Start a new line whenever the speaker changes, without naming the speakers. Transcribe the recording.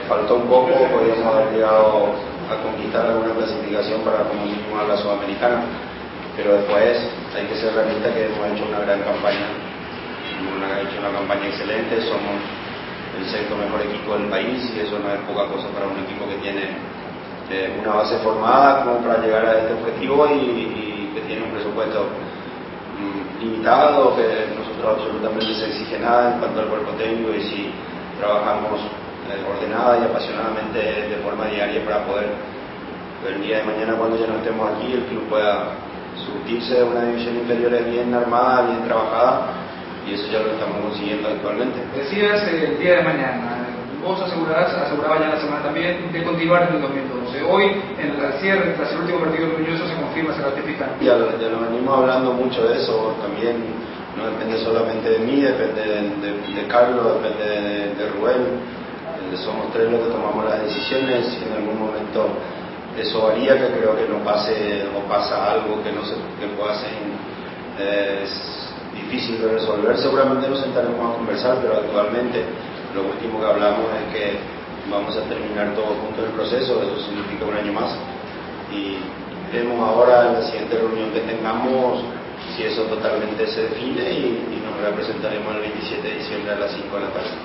Faltó un poco, podríamos haber llegado a conquistar alguna clasificación para como mínimo a la Sudamericana, pero después hay que ser realista que hemos hecho una gran campaña, hemos hecho una campaña excelente, somos el sexto mejor equipo del país y eso no es poca cosa para un equipo que tiene una base formada como para llegar a este objetivo y que tiene un presupuesto limitado, que nosotros absolutamente se exige nada en cuanto al cuerpo técnico y si trabajamos ordenada y apasionadamente de forma diaria para poder el día de mañana, cuando ya no estemos aquí, el club pueda surtirse de una división inferior bien armada, bien trabajada, y eso ya lo estamos consiguiendo actualmente.
Decías el día de mañana, vos asegurabas ya la semana también de continuar en el 2012. Hoy, en el cierre, tras el último partido glorioso, se confirma, se ratifica.
Ya lo venimos hablando mucho de eso, también no depende solamente de mí, depende de Carlos, depende de Rubén. Somos tres los que tomamos las decisiones y en algún momento eso varía, que creo que no pase o pasa algo que pueda ser difícil de resolver. Seguramente nos sentaremos a conversar, pero actualmente lo último que hablamos es que vamos a terminar todos juntos el proceso, eso significa un año más y veremos ahora en la siguiente reunión que tengamos si eso totalmente se define y nos representaremos el 27 de diciembre a las 5 de la tarde.